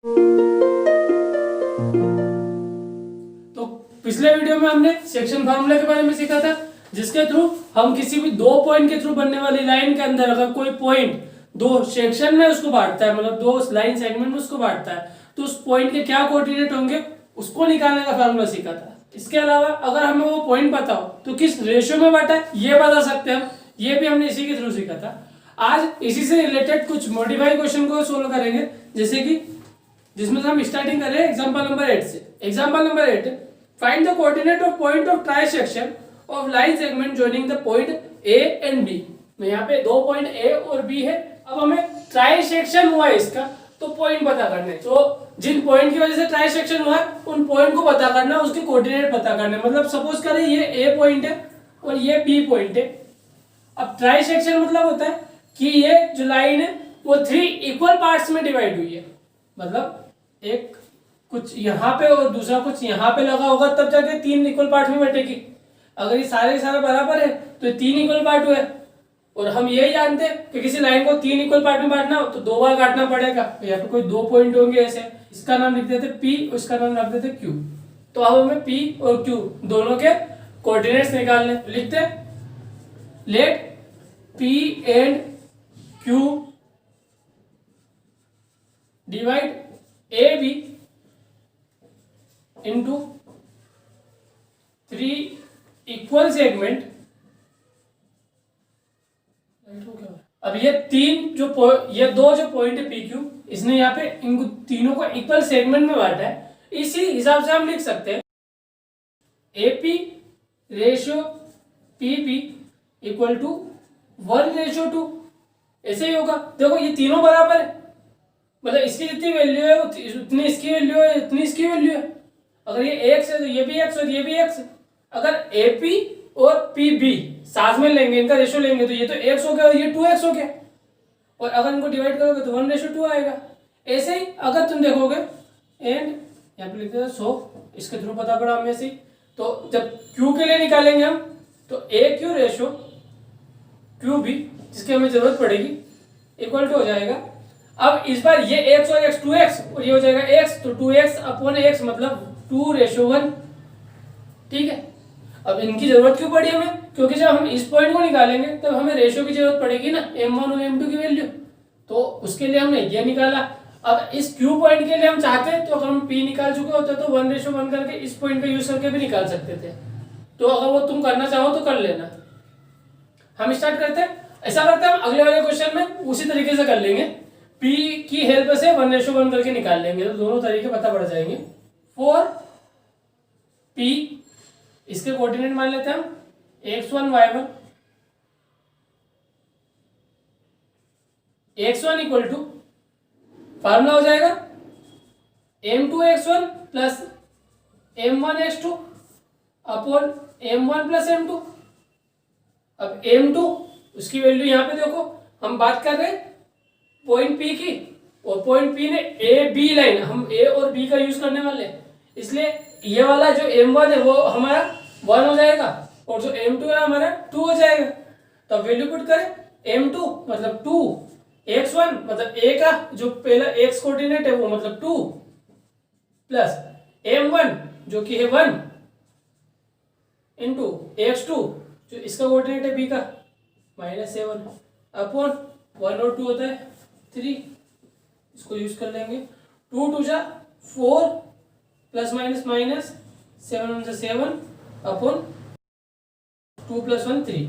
तो पिछले वीडियो में हमने सेक्शन फार्मूला के बारे में सीखा था, जिसके थ्रू हम किसी भी दो पॉइंट के थ्रू बनने वाली लाइन के अंदर अगर कोई पॉइंट दो सेक्शन में उसको बांटता है, मतलब दो लाइन सेगमेंट में उसको बांटता है, तो उस पॉइंट के क्या कोऑर्डिनेट होंगे उसको निकालने का फार्मूला सीखा था। इसके अलावा अगर हमें वो पॉइंट पता हो तो किस रेशियो में बांटा है ये बता सकते हैं हम, ये भी हमने इसी के थ्रू सीखा था। आज इसी से रिलेटेड कुछ मॉडिफाई क्वेश्चन को सोल्व करेंगे, जैसे कि जिसमें हम स्टार्टिंग कर रहे हैं एग्जांपल नंबर 8 से। Example number 8, find the coordinate of point of trisection of line segment joining the point A and B. यहाँ पे दो पॉइंट ए और बी है, अब हमें ट्राइसेक्शन हुआ है इसका, तो पॉइंट पता करने। तो जिन पॉइंट की वजह से ट्राइसेक्शन हुआ है उन पॉइंट को पता करना, उसके कोऑर्डिनेट पता करने। मतलब सपोज करें ये ए पॉइंट है और ये बी पॉइंट है। अब ट्राइसेक्शन मतलब होता है कि ये जो लाइन है वो 3 इक्वल पार्ट्स में डिवाइड हुई है, मतलब एक कुछ यहाँ पे और दूसरा कुछ यहाँ पे लगा होगा, तब जाके 3 इक्वल पार्ट में बटेगी। अगर ये सारे सारा बराबर है तो ये 3 इक्वल पार्ट हुए। और हम यही जानते हैं कि किसी लाइन को 3 इक्वल पार्ट में बांटना हो तो 2 बार काटना पड़ेगा। यहाँ पे कोई 2 पॉइंट होंगे ऐसे, इसका नाम लिख देते P और इसका नाम रख देते Q। तो अब हमें P और Q दोनों के कोऑर्डिनेट्स निकालने। लिखते let P and Q divide AB into 3 equal segment. अब ये ये दो जो पॉइंट है PQ, इसने यहाँ पे इन तीनों को इक्वल सेगमेंट में बांटा है। इसी हिसाब से हम लिख सकते हैं AP ratio PP equal to 1:2। ऐसे ही होगा। देखो ये तीनों बराबर है, मतलब इसकी जितनी वैल्यू है उतनी इसकी वैल्यू है, उतनी इसकी वैल्यू है। अगर ये x है तो ये भी x और ये भी x है। अगर AP और PB साथ में लेंगे, इनका रेशियो लेंगे, तो ये तो x हो गया और ये 2x हो गया। और अगर इनको डिवाइड करोगे तो 1:2 आएगा। ऐसे ही अगर तुम देखोगे एंड यहाँ पे लिखते हैं 100, इसके थ्रू पता पड़ा हमें से। तो जब Q के लिए निकालेंगे हम तो AQ रेशियो QB, जिसकी हमें जरूरत पड़ेगी, इक्वल टू हो जाएगा। अब इस बार ये x और x 2x और ये हो जाएगा x, तो 2x अपॉन x मतलब 2:1। ठीक है। अब इनकी जरूरत क्यों पड़ी हमें? क्योंकि जब हम इस पॉइंट को निकालेंगे तब हमें रेशियो की जरूरत पड़ेगी ना, m1 और m2 की वैल्यू। तो उसके लिए हमने ये निकाला। अब इस Q पॉइंट के लिए हम चाहते हैं तो अगर हम P निकाल चुके होते तो 1:1 करके इस पॉइंट का यूज करके भी निकाल सकते थे। तो अगर वो तुम करना चाहो तो कर लेना। हम स्टार्ट करते हैं। ऐसा करते हैं हम अगले वाले क्वेश्चन में उसी तरीके से कर लेंगे, P की हेल्प से 1:1 करके निकाल लेंगे, तो दोनों तरीके पता पड़ जाएंगे। 4P, इसके कोऑर्डिनेट मान लेते हैं हम x1 y1। x1 equal to formula हो जाएगा m2 x1 plus m1 x2 upon m1 plus m2। अब m2 उसकी वैल्यू यहाँ पे देखो, हम बात कर रहे हैं पॉइंट P की, और पॉइंट P ने A B लाइन, हम A और B का यूज करने वाले हैं, इसलिए ये वाला जो m1 है वो हमारा 1 हो जाएगा और जो m2 है हमारा 2 हो जाएगा। तो अब वैल्यू पुट करें, m2 मतलब 2, x1 मतलब a का जो पहला x कोऑर्डिनेट है वो मतलब 2, प्लस m1 जो कि है 1 इंटू x2 जो इसका कोऑर्डिनेट है b का -7 अपॉन 1 और 2 होता है 3, इसको यूज कर लेंगे। 2 2 जा 4 plus minus minus 7 1 7 upon 2 plus 1 3,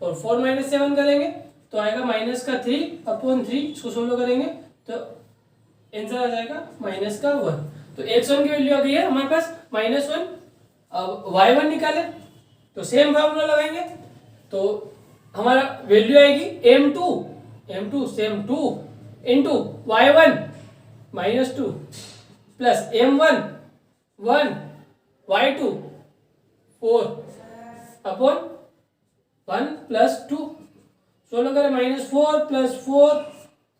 और 4 माइनस 7 करेंगे तो आएगा माइनस का 3 अपॉन 3, इसको सोल्व करेंगे तो आंसर आ जाएगा माइनस का 1। तो x1 की वैल्यू आ गई है हमारे पास -1। अब y1 निकाले तो सेम फार्मूला लगाएंगे, तो हमारा वैल्यू आएगी m2 same 2 into y1 -2 plus m1 1 y2 4 upon 1 plus 2, solve करें -4 प्लस 4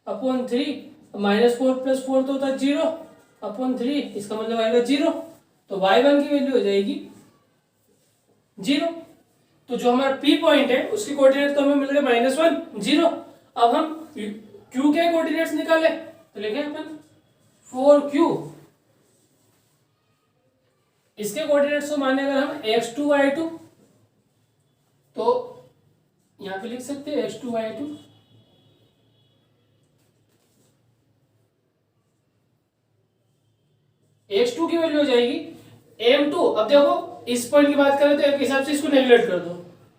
अपॉन 3, -4 प्लस 4 तो होता है 0 अपॉन 3, इसका मतलब आएगा 0। तो y1 की वैल्यू हो जाएगी 0। तो जो हमारा P पॉइंट है उसकी कोऑर्डिनेट तो हमें मिल गए -1 0। अब हम Q के कोऑर्डिनेट्स निकाले तो लिखे अपन 4q। इसके कोऑर्डिनेट्स को माने अगर हम x2 y2, तो यहां पे लिख सकते हैं x2 y2। x2 की वैल्यू हो जाएगी m2। अब देखो इस पॉइंट की बात करें तो एक हिसाब से इसको नेगलेक्ट कर दो,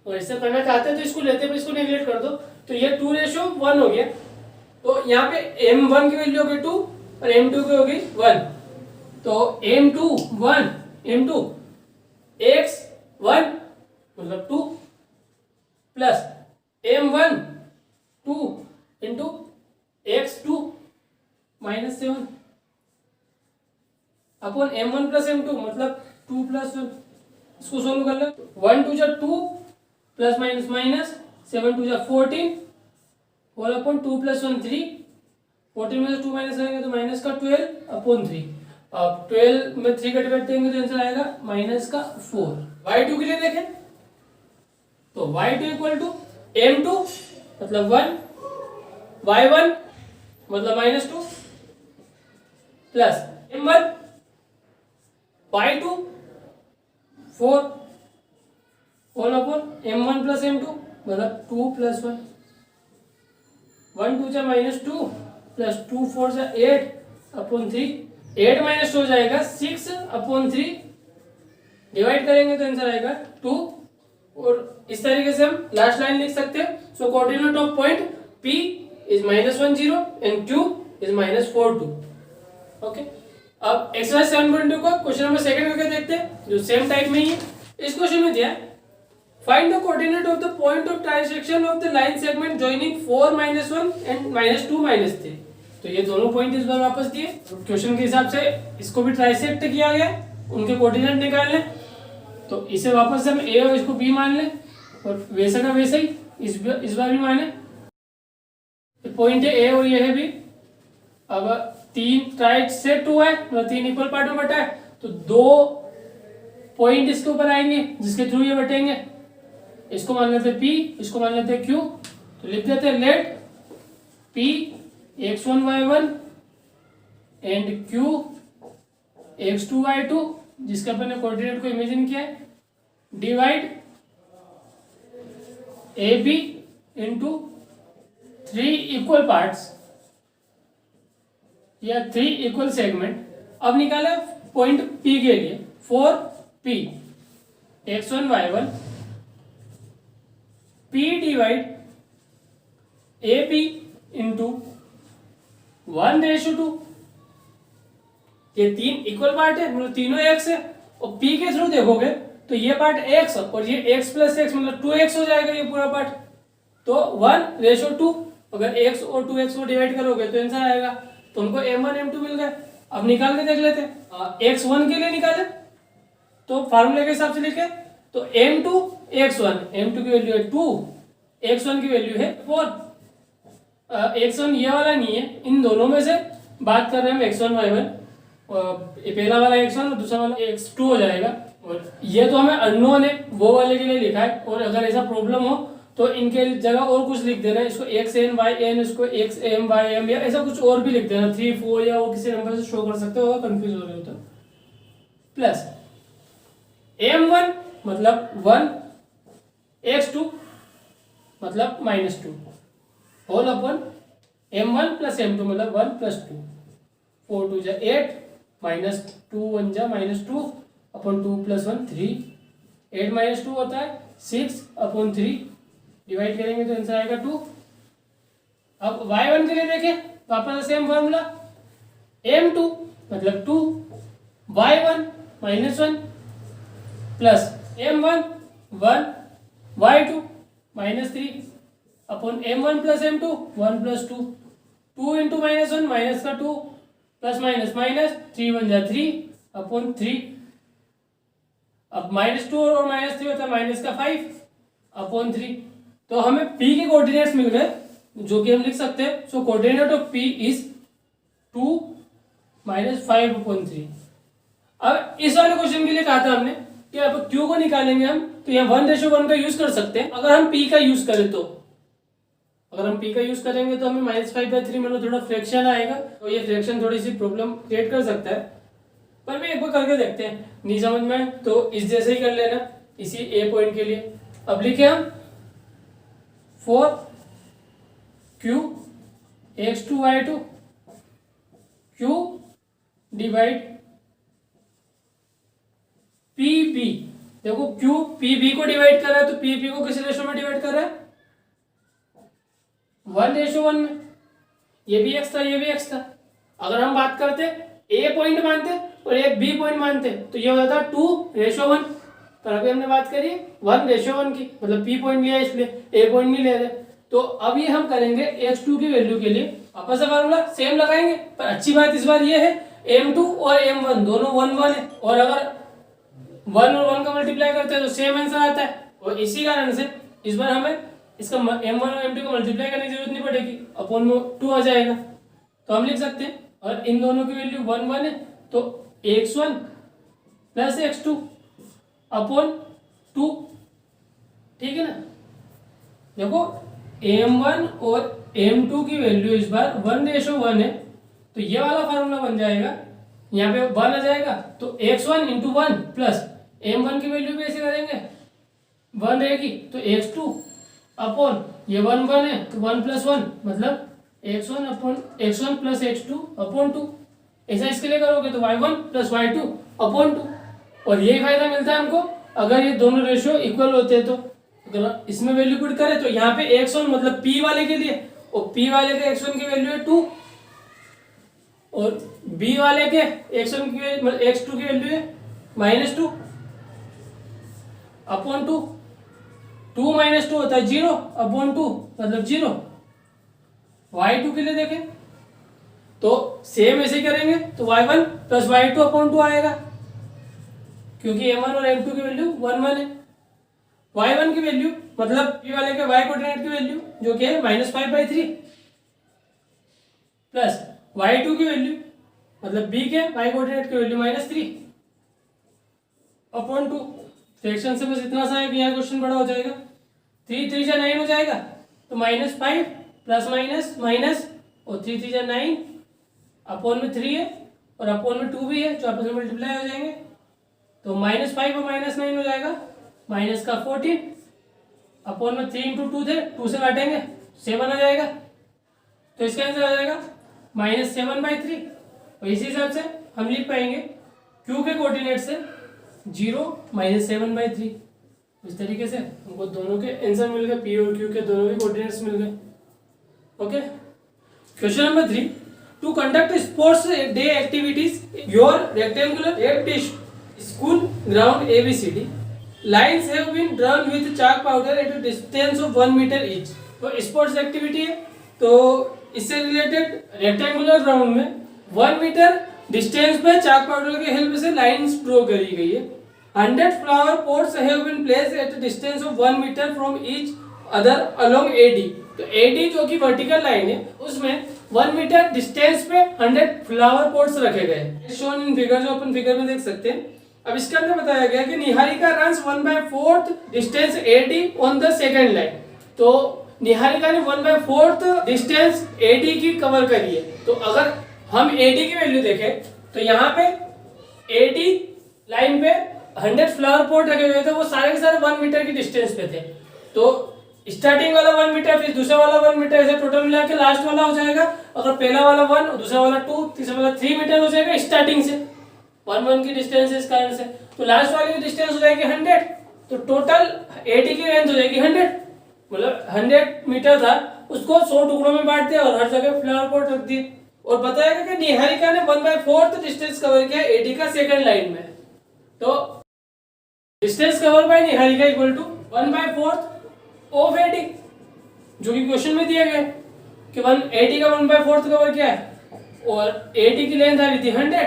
और ऐसा करना चाहते हैं तो इसको लेते हैं, इसको नेगलेक्ट कर दो, तो ये 2:1 हो गया। तो यहाँ पे m1 की वैल्यू होगी 2 और m2 की होगी 1। तो m2 1, m2 x1 मतलब 2 plus m1 2 into x2 -7 upon m1 plus m2 मतलब 2 प्लस 1। इसको सोल्व कर ले, 1 2 जा 2 प्लस माइनस माइनस 7 2 जा 14 होल अपॉन 2 प्लस 1 3, 14 में से 2 माइनस करेंगे तो माइनस का 12 अपॉन 3। अब 12 में 3 का डिवाइड देंगे तो आंसर आएगा माइनस का 4। y2 के लिए देखें तो y2 इक्वल टू m2 मतलब 1, y1 मतलब -2 plus m1 y2 4 whole upon m1 plus m2 मतलब 2 प्लस 1, 1 2 जा -2 प्लस 2 4 जा 8 अपॉन 3, 8 माइनस 2 हो जाएगा 6 अपॉन 3, डिवाइड करेंगे तो आंसर आएगा 2। और इस तरीके से हम लास्ट लाइन लिख सकते हैं। So coordinate of point P is -1 0 and Q is -4 2। Okay, अब एक्सरसाइज 7.2 को क्वेश्चन नंबर सेकंड करके देखते हैं, जो सेम टाइप में ही है। इस क्वेश्चन में दिया है find the coordinate of the point of transaction of the line segment joining 4 -1 and -2 -3। तो ये दोनों पॉइंट इस बार वापस दिए, क्वेश्चन के हिसाब से इसको भी ट्राइसेक्ट किया गया, उनके कोऑर्डिनेट निकाल लें। तो इसे वापस हम ए और इसको बी मान लें, और वैसे का वैसे ही इस बार भी माने। पॉइंट है ए और ये है बी। अब 3 ट्राइसेक्ट हुआ है, मतलब 3 इक्वल पार्ट में बटा है, तो 2 पॉइंट इसके ऊपर आएंगे जिसके थ्रू ये बटेंगे। इसको मान लेते P, इसको मान लेते Q। तो लिख देते हैं late P x1 y1 and Q x2 y2, जिसका अपन ने कोऑर्डिनेट को इमेजिन किया है, divide AB into 3 equal parts या 3 इक्वल सेगमेंट। अब निकाले पॉइंट P के लिए 4P x1 y1 P divide AB into 1:2। ये 3 इक्वल पार्ट है, मतलब तीनों x है, और P के थ्रू देखोगे तो ये पार्ट x और ये x प्लस x मतलब 2x हो जाएगा ये पूरा पार्ट। तो 1:2, अगर x और 2x को डिवाइड करोगे तो आंसर आएगा। तो उनको m1 m2 मिल गए। अब निकाल के देख लेते हैं। x1 के लिए निकाले तो फार्मूले के हिसाब से लिखे तो m2 x1, m2 की वैल्यू है 2, x1 की वैल्यू है 4। x1 ये वाला नहीं है, इन दोनों में से बात कर रहे हैं हम x1 y1, ये पहला वाला x1 और दूसरा वाला x2 हो जाएगा। और ये तो हमें अननोन है, वो वाले के लिए लिखा है। और अगर ऐसा प्रॉब्लम हो तो इनके जगह और कुछ लिख देना, इसको xn yn, इसको xm ym या ऐसा कुछ और भी लिख देना, 3 4 या वो किसी नंबर से शो कर सकते हो, कंफ्यूज हो रहे हो तो। प्लस m1 मतलब 1, x2 मतलब -2 whole upon m1 plus m2 मतलब 1 प्लस 2, 4 2 जा 8 -2 1 जा -2 अपॉन 2 प्लस 1 3, 8 -2 होता है 6 अपॉन 3, डिवाइड करेंगे तो आंसर आएगा 2। अब y1 के लिए देखें, वापस सेम फॉर्मूला, m2 मतलब 2, y1 -1 plus m1 1, y2 -3 upon m1 plus m2 1 plus 2, 2 into -1 minus का 2 प्लस माइनस माइनस 3 1 जा 3 अपॉन 3। अब -2 और -3 होता है माइनस का 5 अपॉन 3। तो हमें P के कोऑर्डिनेट्स मिल गए, जो कि हम लिख सकते हैं। So coordinate of P is 2 - 5 upon 3। अब इस वाले क्वेश्चन के लिए कहा था हमने कि अब Q को निकालेंगे हम, तो यहाँ 1:1 का यूज कर सकते हैं। अगर हम P का यूज करें तो अगर हम p का यूज करेंगे तो हमें -5/3 मतलब थोड़ा फ्रैक्शन आएगा, तो ये फ्रैक्शन थोड़ी सी प्रॉब्लम क्रिएट कर सकता है, पर भी एक बार करके देखते हैं। नहीं समझ में तो इस जैसे ही कर लेना इसी a पॉइंट के लिए। अब लिखे हम 4q x2y2 q divide pb। देखो q pb को डिवाइड कर रहा है तो pb को किस रेशो में डिवाइड कर रहा है, 1:1 में। ये भी x था, ये भी x था। अगर हम बात करते a पॉइंट मानते और एक b पॉइंट मानते तो ये होता था 2:1, पर अभी हमने बात करी 1:1 की, मतलब p पॉइंट लिया इसलिए a पॉइंट नहीं ले रहे। तो अब ये हम करेंगे x2 की वैल्यू के लिए वापस से फार्मूला सेम लगाएंगे, पर अच्छी बात इस बार ये है m2 और m1 दोनों 1 है, और अगर 1 और 1 का मल्टीप्लाई करते हैं तो सेम आंसर आता है। और इसी कारण से इस बार हमें इसका m1 और m2 को मल्टीप्लाई करने की जरूरत नहीं पड़ेगी, अपॉन में 2 आ जाएगा। तो हम लिख सकते हैं, और इन दोनों की वैल्यू 1 है तो x1 प्लस x2 अपॉन 2, ठीक है ना। देखो m1 और m2 की वैल्यू इस बार 1:1 है, तो ये वाला फार्मूला बन जाएगा, यहाँ पे 1 आ जाएगा तो x1 इंटू 1 प्लस m1 की वैल्यू भी ऐसे करेंगे 1 रहेगी तो x2 अपॉन ये 1 है तो 1 + 1 मतलब x1 प्लस x2 अपॉन 2। ऐसा इसके लिए करोगे तो y1 प्लस y2 अपॉन 2, और यही फायदा मिलता है हमको अगर ये दोनों रेशियो इक्वल होते हैं। तो अगर इसमें वैल्यू पुट करें तो यहाँ पे x1 मतलब p वाले के लिए, और p वाले के x1 की वैल्यू है 2, और b वाले के x1 की मतलब x2 की वैल्यू है -2 अपॉन 2। 2 - 2 होता है 0 अपॉन 2 मतलब 0। y2 के लिए देखें तो सेम ऐसे ही करेंगे तो y1 प्लस y2 अपॉन 2 आएगा, क्योंकि m1 और m2 की वैल्यू 1 है। y1 की वैल्यू मतलब p वाले के y कोऑर्डिनेट की वैल्यू जो कि है -5/3 प्लस y2 की वैल्यू मतलब b के y कोऑर्डिनेट की वैल्यू -3 अपॉन 2। फ्रैक्शन से बस इतना सा है कि यहाँ क्वेश्चन बड़ा हो जाएगा, 3 3 9 हो जाएगा तो -5 प्लस माइनस माइनस और 3 3 9 अपॉन में 3 है और अपॉन में 2 भी है जो आपस में मल्टीप्लाई हो जाएंगे, तो -5 और -9 हो जाएगा माइनस का 14 अपॉन में 3 × 2 थे 2 से काटेंगे 7 आ जाएगा, तो इसका आंसर आ जाएगा -7/3। और इसी हिसाब से हम लिख पाएंगे q के कोऑर्डिनेट से 0 -7/3। इस तरीके से हमको दोनों के आंसर मिल गए, p और q के दोनों के कोऑर्डिनेट्स मिल गए। Okay, question number 3, to conduct sports day activities your rectangular shaped school ground ABCD lines have been drawn with chalk powder at a distance of 1 metre each. तो sports activity है, तो इससे related rectangular ground में 1 metre distance पे chalk powder के help से lines draw करी गई है। 100 flower pots have been placed at a distance of 1 metre from each other along AD। तो AD जो कि वर्टिकल लाइन है उसमें 1 मीटर डिस्टेंस पे 100 फ्लावर पॉट्स रखे गए, शोन इन फिगर, जो अपन फिगर में देख सकते हैं। अब इसके अंदर बताया गया कि Niharika runs 1/4 distance AD on the second line. तो निहारिका ने 1/4 डिस्टेंस AD की कवर करी है। तो अगर हम AD की वैल्यू देखें तो यहाँ पे AD लाइन पे 100 फ्लावर पॉट रखे हुए थे, वो सारे के सारे 1 मीटर की डिस्टेंस पे थे। तो स्टार्टिंग वाला 1 मीटर, फिर दूसरा वाला 1 मीटर, ऐसे टोटल मिला के लास्ट वाला हो जाएगा, अगर पहला वाला 1 और दूसरा वाला 2, तीसरा वाला 3 मीटर हो जाएगा स्टार्टिंग से, 1 की डिस्टेंस इस कारण से। तो लास्ट वाली की डिस्टेंस हो जाएगी 100, तो टोटल AD की लेंथ हो जाएगी 100, मतलब 100 मीटर था उसको 100 टुकड़ों में बांट दिया और हर जगह फ्लावर पॉट रख दिए। और बताया कि निहारिका ने 1/4 डिस्टेंस कवर किया AD का सेकंड लाइन में। तो distance cover by Niharika equal to 1/4 of AD, जो कि क्वेश्चन में दिया गया कि AD का 1/4 कवर किया है और AD की लेंथ आ रही थी 100,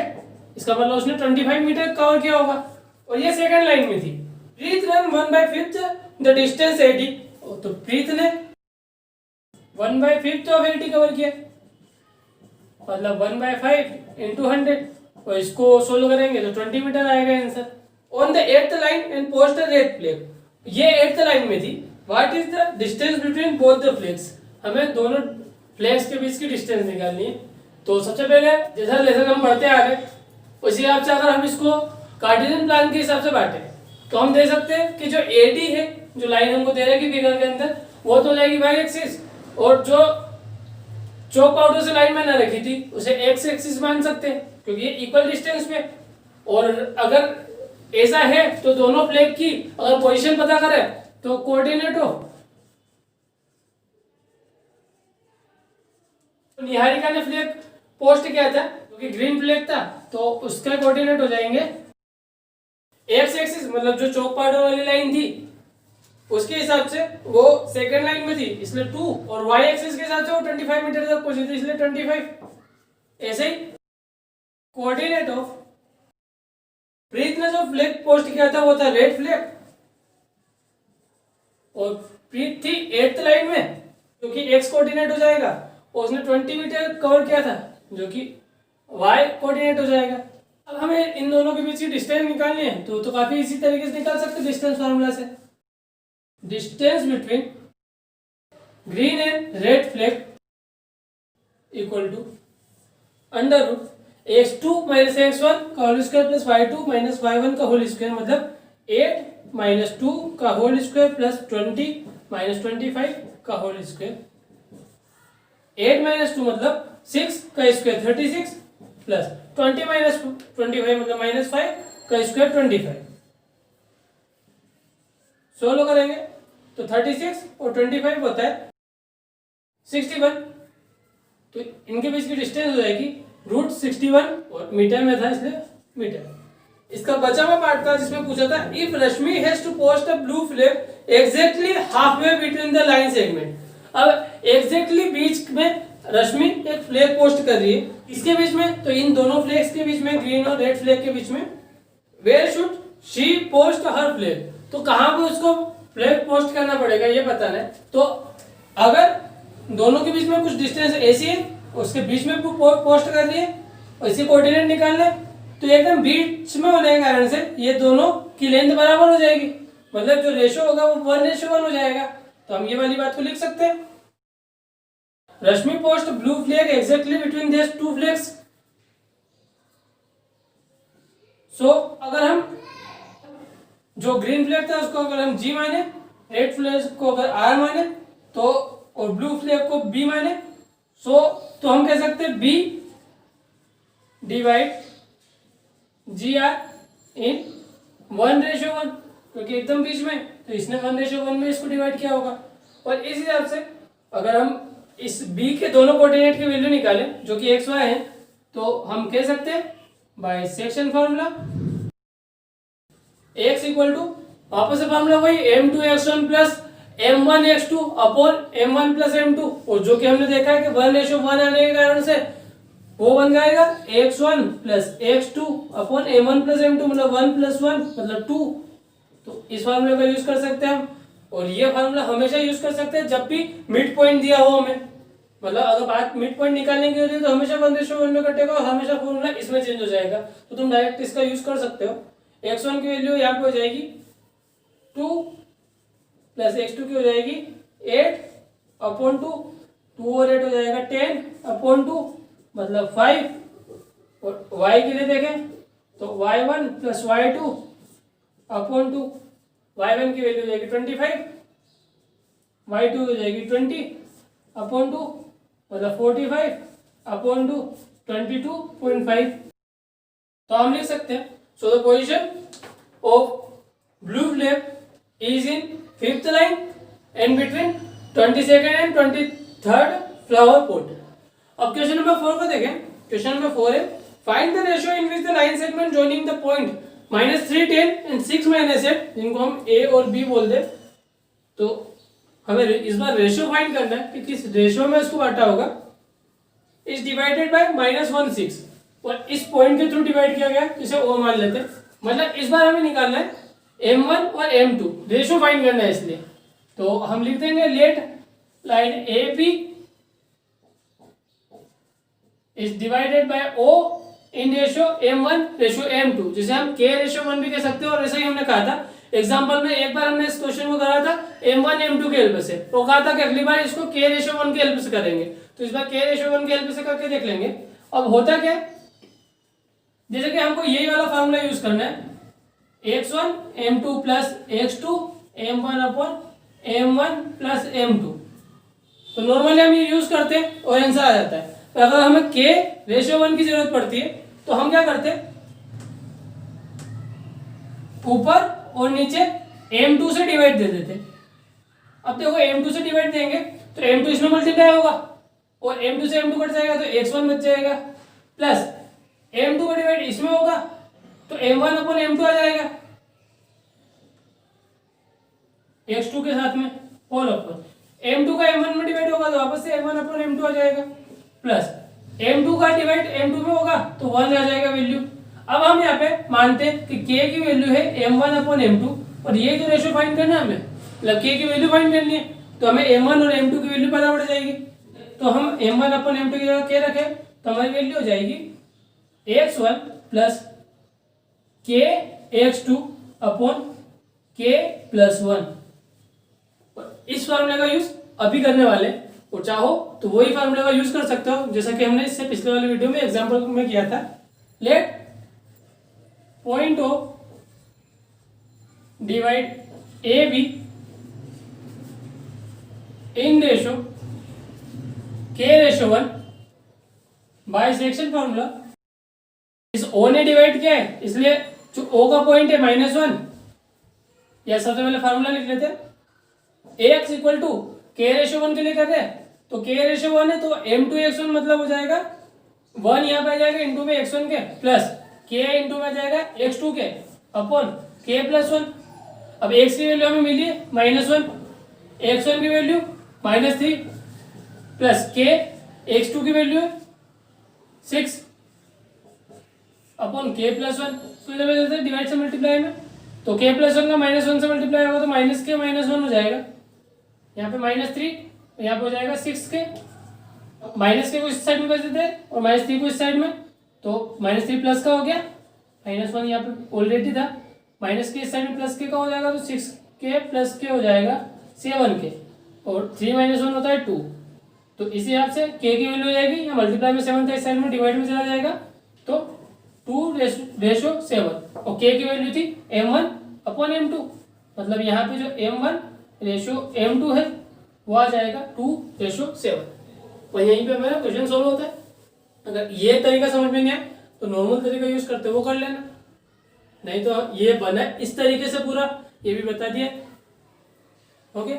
इसका मतलब उसने 25 मीटर कवर किया होगा और ये सेकंड लाइन में थी। प्रीत रन 1/5 द डिस्टेंस AD, तो प्रीत ने 1/5 ऑफ AD कवर किया, मतलब 1/5 इंटू 100, और इसको सोल्व करेंगे तो 20 मीटर आएगा answer. On the 8th line and post the red flag, ये 8th लाइन में थी। What is the distance between both the flags, हमें दोनों फ्लैग्स के बीच की डिस्टेंस निकालनी है। तो सबसे पहले जैसा लेसन हम पढ़ते आ रहे उसी हिसाब से अगर हम इसको कार्टेशियन प्लान के हिसाब से बांटे तो हम दे सकते हैं कि जो AD है, जो लाइन हमको दे रही है फिगर के अंदर, वो तो जाएगी वाई एक्सिस, और जो चौक आउटर से लाइन मैंने रखी थी उसे एक्स एक्सिस मान सकते हैं क्योंकि ये इक्वल डिस्टेंस पे। और अगर ऐसा है तो दोनों फ्लैग की अगर पोजीशन पता करें तो कोऑर्डिनेट हो, तो निहारिका ने फ्लैग पोस्ट किया था क्योंकि ग्रीन फ्लैग था तो उसके कोऑर्डिनेट हो जाएंगे एक्स एक्सिस, मतलब जो चौक पार्ट वाली लाइन थी उसके हिसाब से वो सेकंड लाइन में थी इसलिए 2, और वाई एक्सिस के हिसाब से वो 25 मीटर तक पहुंची थी इसलिए 25। ऐसे ही कोऑर्डिनेट ऑफ प्रीत ने जो फ्लैग पोस्ट किया था वो था रेड फ्लैग, और प्रीत थी 8th लाइन में क्योंकि एक्स कोऑर्डिनेट हो जाएगा, और उसने 20 मीटर कवर किया था जो कि वाई कोऑर्डिनेट हो जाएगा। अब हमें इन दोनों के बीच की डिस्टेंस निकालनी है तो काफी इसी तरीके से निकाल सकते हैं डिस्टेंस फार्मूला से। Distance between green and red flag equal to under root x2 minus x1 का whole square plus y2 minus y1 का होल स्क्वायर, मतलब 8 माइनस 2 का होल स्क्वायर प्लस 20 माइनस 25 का होल स्क्वायर। 8 माइनस 2 मतलब 6 का square 36 plus 20 minus 25 मतलब minus 5 का square 25। Solve करेंगे तो 36 और 25 होता है 61, तो इनके बीच की डिस्टेंस हो जाएगी रूट 61, और मीटर में था इसलिए मीटर। इसका बचा हुआ पार्ट था जिसमें पूछा था if Rashmi has to post a blue flag exactly half way between the line segment. अब एग्जैक्टली बीच में रश्मि एक फ्लैग पोस्ट कर रही है, इसके बीच में, तो इन दोनों फ्लैग्स के बीच में, ग्रीन और रेड फ्लैग के बीच में, where should she post her flag, तो कहां पे उसको फ्लैग पोस्ट करना पड़ेगा ये बताना है। तो अगर दोनों के बीच में कुछ डिस्टेंस ऐसी है उसके बीच में पोस्ट कर रही है और इसी कोऑर्डिनेट निकालना है, तो एकदम बीच में होने के कारण से ये दोनों की लेंथ बराबर हो जाएगी, मतलब जो रेशो होगा वो 1:1 हो जाएगा। तो हम ये वाली बात को लिख सकते हैं Rashmi post blue flag exactly between this two flags. सो अगर हम जो ग्रीन फ्लैग था उसको अगर हम G माने, रेड फ्लैग को अगर R माने तो, और ब्लू फ्लैग को B माने, तो हम कह सकते हैं B डिवाइड GR इन 1:1, क्योंकि एकदम बीच में तो इसने 1:1 में इसको डिवाइड किया होगा। और इस हिसाब से अगर हम इस B के दोनों कोऑर्डिनेट की वैल्यू निकालें जो कि XY है, तो हम कह सकते हैं by section formula x equal to वापस से फार्मूला वही m2x1 plus m1x2 upon m1 plus m2, और जो कि हमने देखा है कि 1:1 आने के कारण से वो बन जाएगा x1 plus x2 upon m1 plus m2, मतलब 1 प्लस 1 मतलब 2। तो इस फार्मूले का यूज कर सकते हैं हम, और ये फार्मूला हमेशा यूज कर सकते हैं जब भी मिड पॉइंट दिया हो हमें, मतलब अगर बात मिड पॉइंट निकालने की होती है तो हमेशा 1:1 में कटेगा और हमेशा फॉर्मूला इसमें चेंज हो जाएगा, तो तुम डायरेक्ट इसका यूज कर सकते हो। x1 की वैल्यू यहाँ पे हो जाएगी 2 प्लस x2 की हो जाएगी 8 अपॉन 2, 2 और 8 हो जाएगा 10 अपॉन 2 मतलब 5, और y के लिए देखें तो y1 plus y2 upon 2, y1 की वैल्यू हो जाएगी 25, y2 हो जाएगी 20 अपॉन 2 मतलब 45 अपॉन 2 22.5। तो हम लिख सकते हैं so the position of blue flag is in 5th line and between 22nd and 23rd flower pot। अब क्वेश्चन नंबर 4 को देखें। क्वेश्चन नंबर 4 है find the ratio in which the line segment joining the point -3 10 and 6 -8 जिनको हम A और B बोल दे। तो हमें इस बार रेशियो फाइंड करना है कि किस रेशियो में इसको बांटा होगा। इज डिवाइडेड बाय -1 6, और इस पॉइंट के थ्रू डिवाइड किया गया, इसे O मान लेते हैं। मतलब इस बार हमें निकालना है M1 और M2 रेशियो फाइंड करना है, इसलिए तो हम लिख देंगे let line AB is divided by O in ratio M1 ratio M2, जिसे हम K रेशियो 1 भी कह सकते हैं। और ऐसा ही हमने कहा था एग्जाम्पल में एक बार हमने इस क्वेश्चन को करा था m1 m2 के हेल्प से, तो कहा था कि अगली बार इसको k/1 के हेल्प से करेंगे, तो इस बार k/1 के हेल्प से करके देख लेंगे। अब होता क्या, जैसे कि हमको यही वाला फार्मूला यूज करना है, x1 m2 plus x2 m1 upon m1 plus m2, तो नॉर्मली हम ये यूज करते हैं और आंसर आ जाता है। तो अगर हमें k/1 की जरूरत पड़ती है तो हम क्या करते हैं, ऊपर और नीचे m2 से डिवाइड दे देते। अब देखो m2 से डिवाइड देंगे तो m2 इसमें मल्टीप्लाई होगा और m2 से m2 कट जाएगा तो x1 बच जाएगा, प्लस m2 का डिवाइड इसमें होगा तो m1 अपॉन m2 आ जाएगा x2 के साथ में, होल अपॉन m2 का m1 में डिवाइड होगा तो वापस से m1 अपॉन m2 आ जाएगा, प्लस m2 का डिवाइड m2 में होगा तो 1 आ जाएगा वैल्यू। अब हम यहाँ पे मानते हैं कि k की वैल्यू है m1 अपॉन m2 और ये जो रेशियो फाइंड करना है हमें, मतलब k की वैल्यू फाइंड करनी है, तो हमें m1 और m2 की वैल्यू पता पड़ जाएगी। तो हम m1 अपॉन m2 की जगह k रखें तो हमारी वैल्यू हो जाएगी x1 plus k x2 upon k plus 1। इस फार्मूले का यूज अभी करने वाले, और चाहो तो वही फार्मूले का यूज कर सकते हो जैसा कि हमने इससे पिछले वाले वीडियो में एग्जांपल में किया था। Let point of divide A be in ratio k/1 bye section formula. इस o ने डिवाइड किया है इसलिए जो o का पॉइंट है -1, या सबसे पहले फार्मूला लिख लेते हैं, ax इक्वल टू k/1 के लिए कर रहे हैं तो k/1 है तो m2x1 मतलब हो जाएगा 1 यहाँ पे आ जाएगा इंटू में x1 के, प्लस k इंटू में आ जाएगा x2 के अपॉन k प्लस 1। अब x की वैल्यू हमें मिली है -1, x1 की वैल्यू -3, प्लस k x2 की वैल्यू है 6 अपॉन k प्लस 1। तो डिवाइड से मल्टीप्लाई में, तो k प्लस 1 का -1 से मल्टीप्लाई होगा तो -k -1 हो जाएगा, यहाँ पे -3, यहाँ पे हो जाएगा 6k, -k को इस साइड में कर देते हैं और -3 को इस साइड में, तो -3 प्लस का हो गया, -1 यहाँ पे ऑलरेडी था, -k इस साइड में प्लस k का हो जाएगा तो 6k प्लस k हो जाएगा 7k, और 3 - 1 होता है 2, तो इसी हिसाब से k की वैल्यू हो जाएगी, या मल्टीप्लाई में 7 था इस साइड में डिवाइड में चला जाएगा तो 2/7, और k की वैल्यू थी m1 अपॉन m2, मतलब यहाँ पे जो m1/m2 है वो आ जाएगा 2/7, और यहीं पे हमारा क्वेश्चन सॉल्व होता है। अगर ये तरीका समझ में नहीं आया तो नॉर्मल तरीका यूज करते वो कर लेना, नहीं तो ये बना इस तरीके से पूरा, ये भी बता दिया। ओके।